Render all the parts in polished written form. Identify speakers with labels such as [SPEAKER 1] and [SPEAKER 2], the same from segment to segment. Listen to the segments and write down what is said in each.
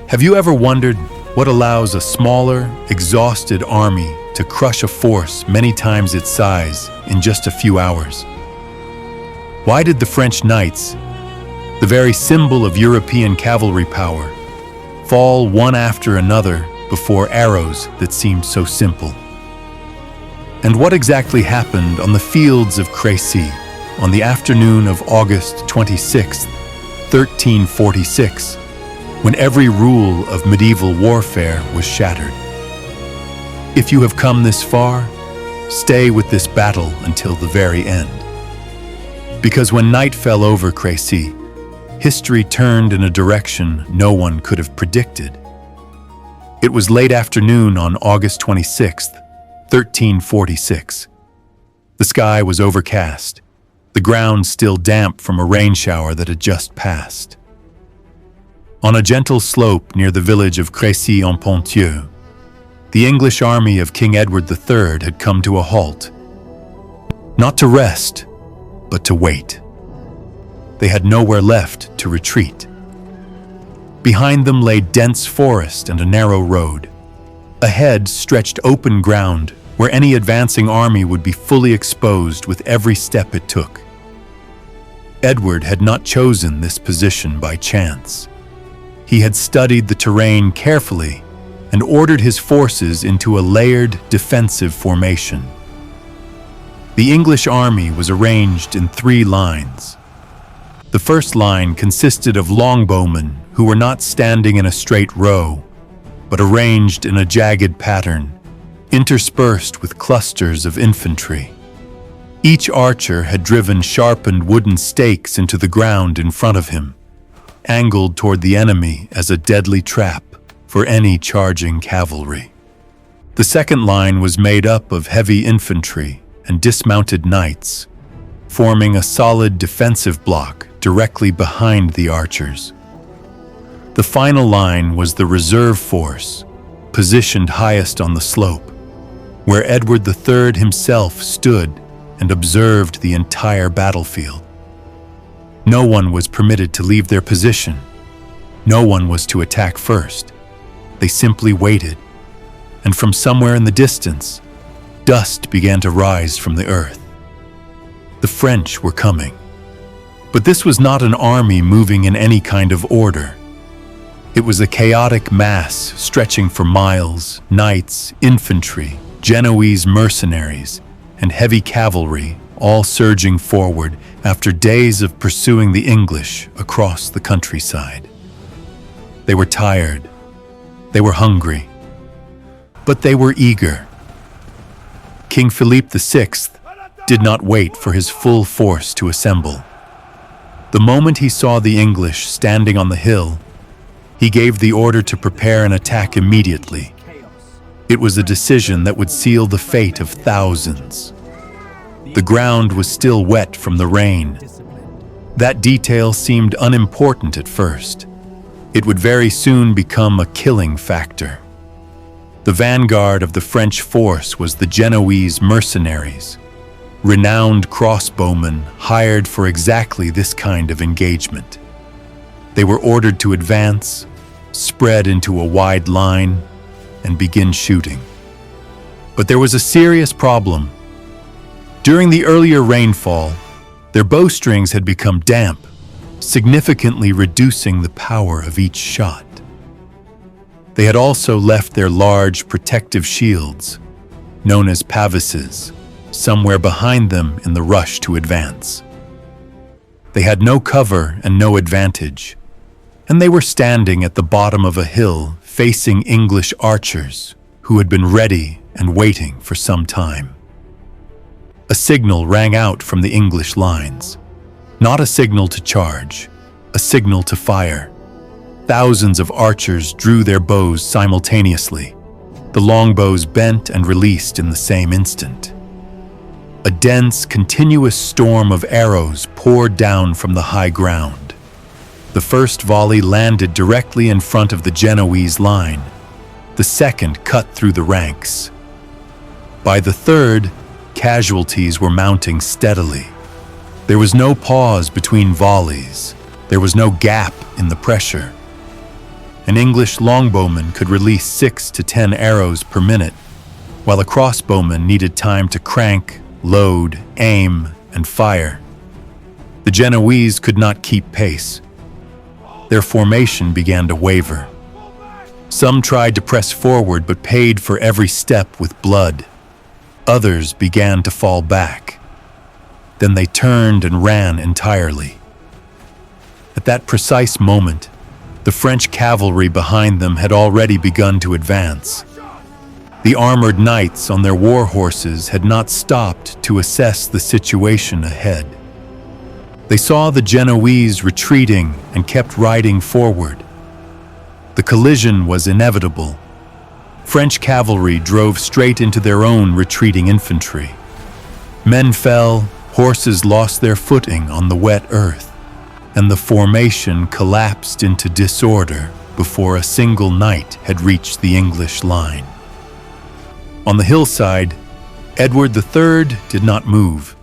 [SPEAKER 1] Have you ever wondered what allows a smaller, exhausted army to crush a force many times its size in just a few hours? Why did the French knights, the very symbol of European cavalry power, fall one after another before arrows that seemed so simple? And what exactly happened on the fields of Crecy on the afternoon of August 26, 1346, when every rule of medieval warfare was shattered? If you have come this far, stay with this battle until the very end. Because when night fell over Crecy, history turned in a direction no one could have predicted. It was late afternoon on August 26, 1346. The sky was overcast, the ground still damp from a rain shower that had just passed. On a gentle slope near the village of Crecy-en-Ponthieu, the English army of King Edward III had come to a halt. Not to rest, but to wait. They had nowhere left to retreat. Behind them lay dense forest and a narrow road. Ahead stretched open ground where any advancing army would be fully exposed with every step it took. Edward had not chosen this position by chance. He had studied the terrain carefully and ordered his forces into a layered defensive formation. The English army was arranged in 3 lines. The first line consisted of longbowmen who were not standing in a straight row, but arranged in a jagged pattern, interspersed with clusters of infantry. Each archer had driven sharpened wooden stakes into the ground in front of him, angled toward the enemy as a deadly trap for any charging cavalry. The second line was made up of heavy infantry and dismounted knights, forming a solid defensive block directly behind the archers. The final line was the reserve force, positioned highest on the slope, where Edward III himself stood and observed the entire battlefield. No one was permitted to leave their position. No one was to attack first. They simply waited, and from somewhere in the distance, dust began to rise from the earth. The French were coming. But this was not an army moving in any kind of order. It was a chaotic mass stretching for miles, knights, infantry, Genoese mercenaries, and heavy cavalry, all surging forward after days of pursuing the English across the countryside. They were tired. They were hungry. But they were eager. King Philippe VI did not wait for his full force to assemble. The moment he saw the English standing on the hill, he gave the order to prepare an attack immediately. It was a decision that would seal the fate of thousands. The ground was still wet from the rain. That detail seemed unimportant at first. It would very soon become a killing factor. The vanguard of the French force was the Genoese mercenaries, renowned crossbowmen hired for exactly this kind of engagement. They were ordered to advance, spread into a wide line, and begin shooting. But there was a serious problem. During the earlier rainfall, their bowstrings had become damp, significantly reducing the power of each shot. They had also left their large protective shields, known as pavises, somewhere behind them in the rush to advance. They had no cover and no advantage, and they were standing at the bottom of a hill facing English archers who had been ready and waiting for some time. A signal rang out from the English lines. Not a signal to charge, a signal to fire. Thousands of archers drew their bows simultaneously. The longbows bent and released in the same instant. A dense, continuous storm of arrows poured down from the high ground. The first volley landed directly in front of the Genoese line. The second cut through the ranks. By the third, casualties were mounting steadily. There was no pause between volleys. There was no gap in the pressure. An English longbowman could release 6 to 10 arrows per minute, while a crossbowman needed time to crank, load, aim, and fire. The Genoese could not keep pace. Their formation began to waver. Some tried to press forward but paid for every step with blood. Others began to fall back. Then they turned and ran entirely. At that precise moment, the French cavalry behind them had already begun to advance. The armored knights on their war horses had not stopped to assess the situation ahead. They saw the Genoese retreating and kept riding forward. The collision was inevitable. French cavalry drove straight into their own retreating infantry. Men fell, horses lost their footing on the wet earth, and the formation collapsed into disorder before a single knight had reached the English line. On the hillside, Edward III did not move.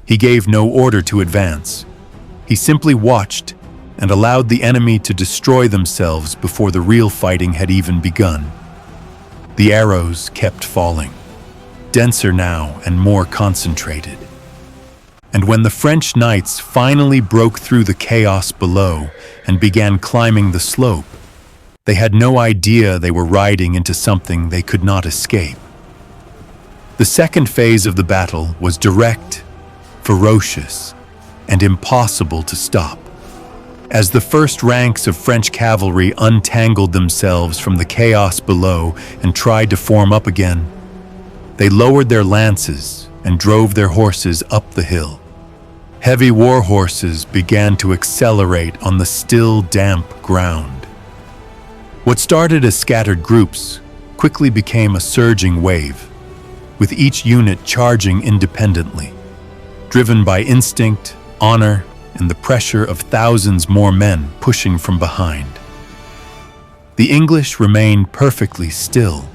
[SPEAKER 1] He gave no order to advance. He simply watched and allowed the enemy to destroy themselves before the real fighting had even begun. The arrows kept falling, denser now and more concentrated. And when the French knights finally broke through the chaos below and began climbing the slope, they had no idea they were riding into something they could not escape. The second phase of the battle was direct, ferocious, and impossible to stop. As the first ranks of French cavalry untangled themselves from the chaos below and tried to form up again, they lowered their lances and drove their horses up the hill. Heavy war horses began to accelerate on the still, damp ground. What started as scattered groups quickly became a surging wave, with each unit charging independently, driven by instinct, honor, and the pressure of thousands more men pushing from behind. The English remained perfectly still.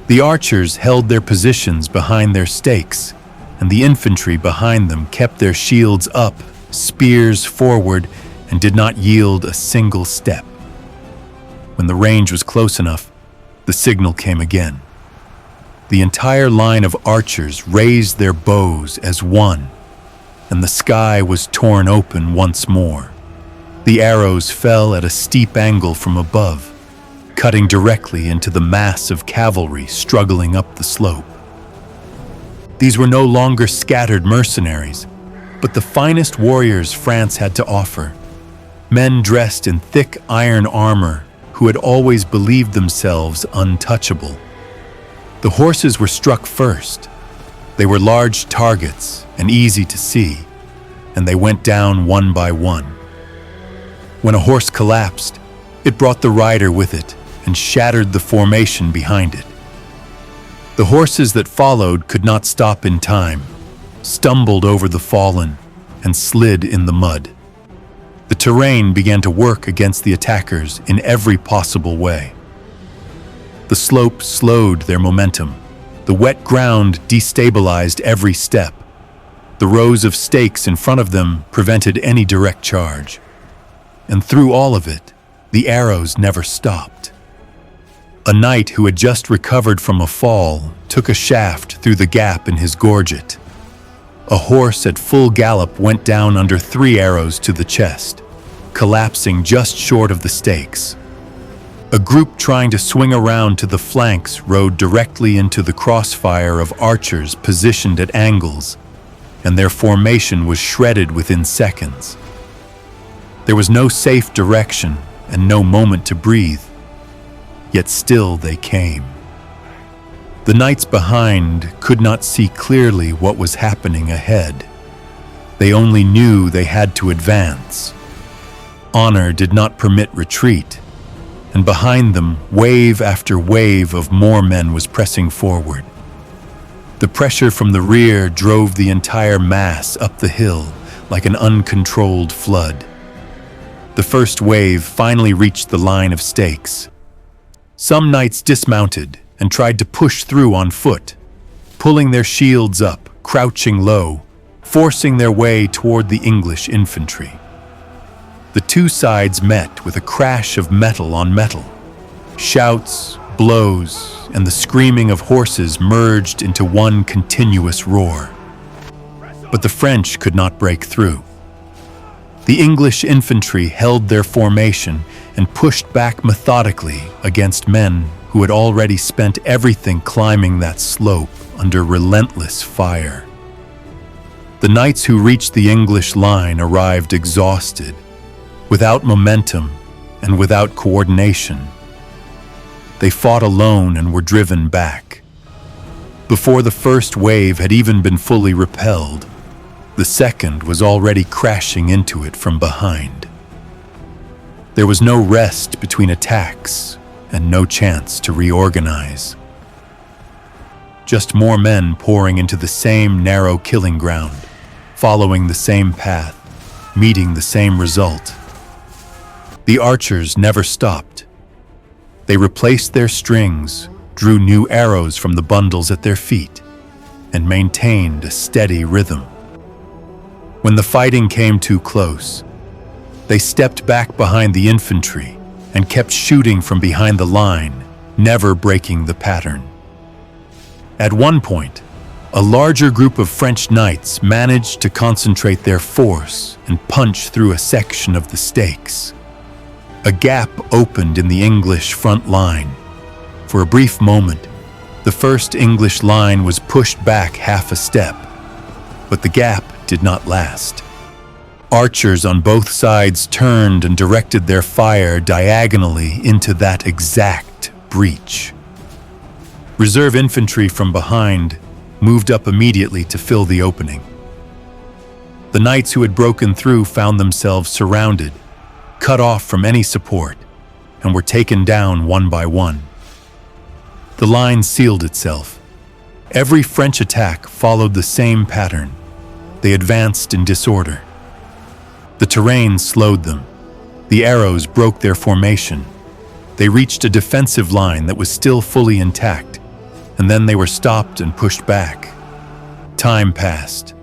[SPEAKER 1] The archers held their positions behind their stakes, and the infantry behind them kept their shields up, spears forward, and did not yield a single step. When the range was close enough, the signal came again. The entire line of archers raised their bows as one, and the sky was torn open once more. The arrows fell at a steep angle from above, cutting directly into the mass of cavalry struggling up the slope. These were no longer scattered mercenaries, but the finest warriors France had to offer. Men dressed in thick iron armor who had always believed themselves untouchable. The horses were struck first. They were large targets and easy to see, and they went down one by one. When a horse collapsed, it brought the rider with it and shattered the formation behind it. The horses that followed could not stop in time, stumbled over the fallen, and slid in the mud. The terrain began to work against the attackers in every possible way. The slope slowed their momentum. The wet ground destabilized every step. The rows of stakes in front of them prevented any direct charge. And through all of it, the arrows never stopped. A knight who had just recovered from a fall took a shaft through the gap in his gorget. A horse at full gallop went down under 3 arrows to the chest, collapsing just short of the stakes. A group trying to swing around to the flanks rode directly into the crossfire of archers positioned at angles, and their formation was shredded within seconds. There was no safe direction and no moment to breathe, yet still they came. The knights behind could not see clearly what was happening ahead. They only knew they had to advance. Honor did not permit retreat, and behind them, wave after wave of more men was pressing forward. The pressure from the rear drove the entire mass up the hill like an uncontrolled flood. The first wave finally reached the line of stakes. Some knights dismounted and tried to push through on foot, pulling their shields up, crouching low, forcing their way toward the English infantry. The two sides met with a crash of metal on metal. Shouts, blows, and the screaming of horses merged into one continuous roar. But the French could not break through. The English infantry held their formation and pushed back methodically against men who had already spent everything climbing that slope under relentless fire. The knights who reached the English line arrived exhausted, without momentum and without coordination. They fought alone and were driven back. Before the first wave had even been fully repelled, the second was already crashing into it from behind. There was no rest between attacks and no chance to reorganize. Just more men pouring into the same narrow killing ground, following the same path, meeting the same result. The archers never stopped. They replaced their strings, drew new arrows from the bundles at their feet, and maintained a steady rhythm. When the fighting came too close, they stepped back behind the infantry and kept shooting from behind the line, never breaking the pattern. At one point, a larger group of French knights managed to concentrate their force and punch through a section of the stakes. A gap opened in the English front line. For a brief moment, the first English line was pushed back half a step, but the gap did not last. Archers on both sides turned and directed their fire diagonally into that exact breach. Reserve infantry from behind moved up immediately to fill the opening. The knights who had broken through found themselves surrounded, cut off from any support, and were taken down one by one. The line sealed itself. Every French attack followed the same pattern. They advanced in disorder. The terrain slowed them. The arrows broke their formation. They reached a defensive line that was still fully intact, and then they were stopped and pushed back. Time passed.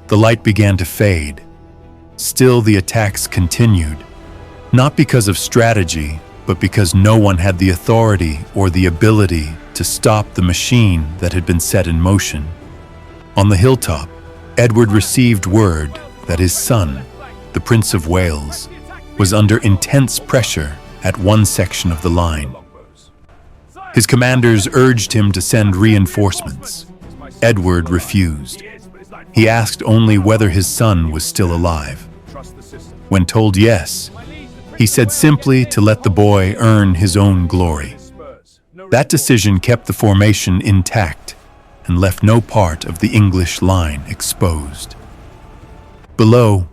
[SPEAKER 1] The light began to fade. Still, the attacks continued, not because of strategy, but because no one had the authority or the ability to stop the machine that had been set in motion. On the hilltop, Edward received word that his son, the Prince of Wales, was under intense pressure at one section of the line. His commanders urged him to send reinforcements. Edward refused. He asked only whether his son was still alive. When told yes, he said simply to let the boy earn his own glory. That decision kept the formation intact and left no part of the English line exposed. Below,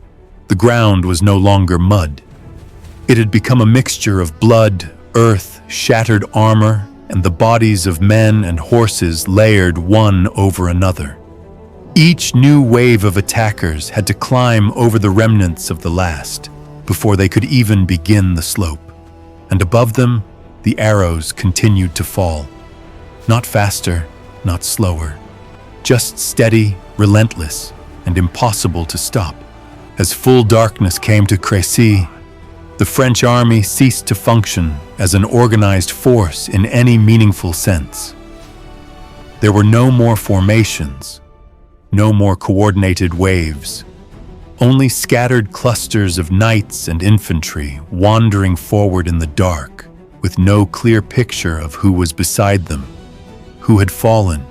[SPEAKER 1] the ground was no longer mud. It had become a mixture of blood, earth, shattered armor, and the bodies of men and horses layered one over another. Each new wave of attackers had to climb over the remnants of the last before they could even begin the slope. And above them, the arrows continued to fall. Not faster, not slower. Just steady, relentless, and impossible to stop. As full darkness came to Crecy, the French army ceased to function as an organized force in any meaningful sense. There were no more formations, no more coordinated waves, only scattered clusters of knights and infantry wandering forward in the dark with no clear picture of who was beside them, who had fallen,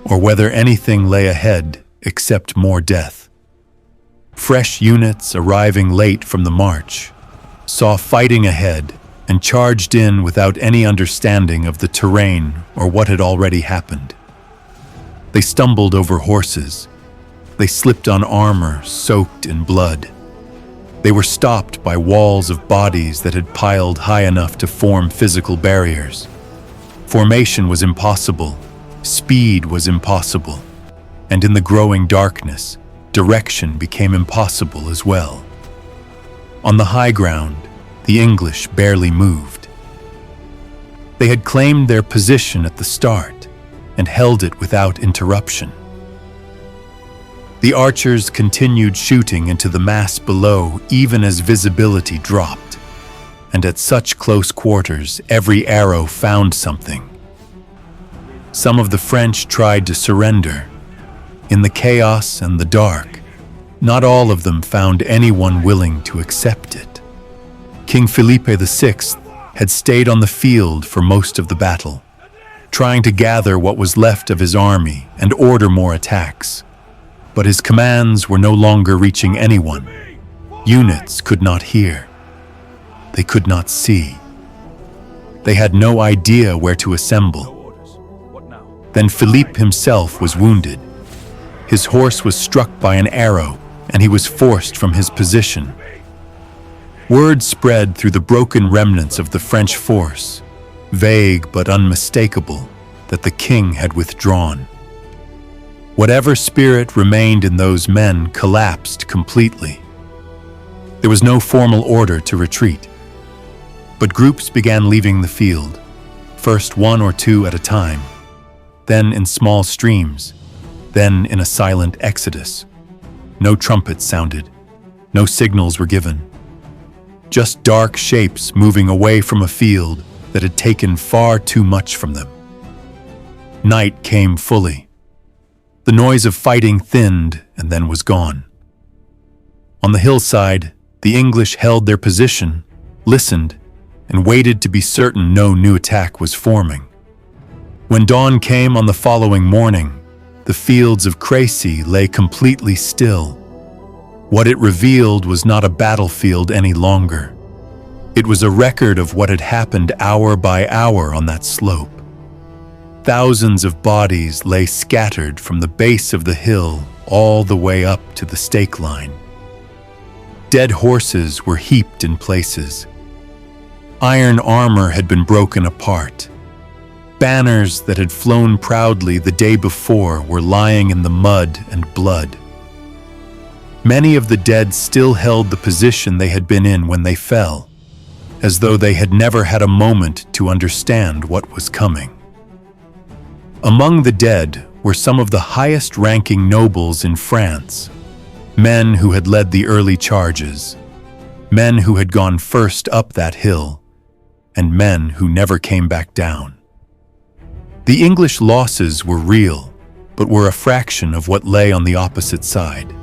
[SPEAKER 1] or whether anything lay ahead except more death. Fresh units arriving late from the march saw fighting ahead and charged in without any understanding of the terrain or what had already happened. They stumbled over horses. They slipped on armor soaked in blood. They were stopped by walls of bodies that had piled high enough to form physical barriers. Formation was impossible. Speed was impossible. And in the growing darkness, direction became impossible as well. On the high ground, the English barely moved. They had claimed their position at the start and held it without interruption. The archers continued shooting into the mass below even as visibility dropped, and at such close quarters, every arrow found something. Some of the French tried to surrender. In the chaos and the dark, not all of them found anyone willing to accept it. King Felipe VI had stayed on the field for most of the battle, trying to gather what was left of his army and order more attacks. But his commands were no longer reaching anyone. Units could not hear. They could not see. They had no idea where to assemble. Then Philippe himself was wounded. His horse was struck by an arrow, and he was forced from his position. Word spread through the broken remnants of the French force, vague but unmistakable, that the king had withdrawn. Whatever spirit remained in those men collapsed completely. There was no formal order to retreat, but groups began leaving the field, first one or two at a time, then in small streams, then in a silent exodus. No trumpets sounded, no signals were given. Just dark shapes moving away from a field that had taken far too much from them. Night came fully. The noise of fighting thinned and then was gone. On the hillside, the English held their position, listened, and waited to be certain no new attack was forming. When dawn came on the following morning, the fields of Crecy lay completely still. What it revealed was not a battlefield any longer. It was a record of what had happened hour by hour on that slope. Thousands of bodies lay scattered from the base of the hill all the way up to the stake line. Dead horses were heaped in places. Iron armor had been broken apart. Banners that had flown proudly the day before were lying in the mud and blood. Many of the dead still held the position they had been in when they fell, as though they had never had a moment to understand what was coming. Among the dead were some of the highest-ranking nobles in France, men who had led the early charges, men who had gone first up that hill, and men who never came back down. The English losses were real, but were a fraction of what lay on the opposite side.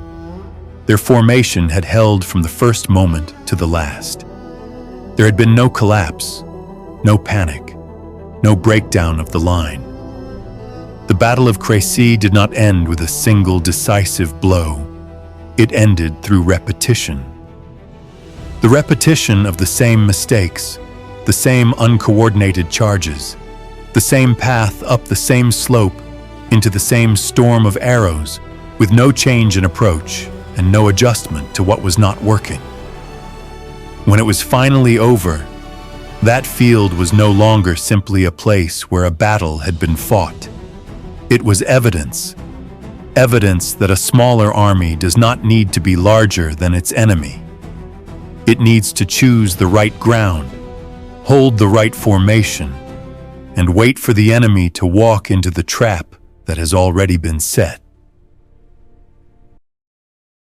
[SPEAKER 1] Their formation had held from the first moment to the last. There had been no collapse, no panic, no breakdown of the line. The Battle of Crecy did not end with a single decisive blow. It ended through repetition. The repetition of the same mistakes, the same uncoordinated charges, the same path up the same slope into the same storm of arrows, with no change in approach and no adjustment to what was not working. When it was finally over, that field was no longer simply a place where a battle had been fought. It was evidence that a smaller army does not need to be larger than its enemy. It needs to choose the right ground, hold the right formation, and wait for the enemy to walk into the trap that has already been set.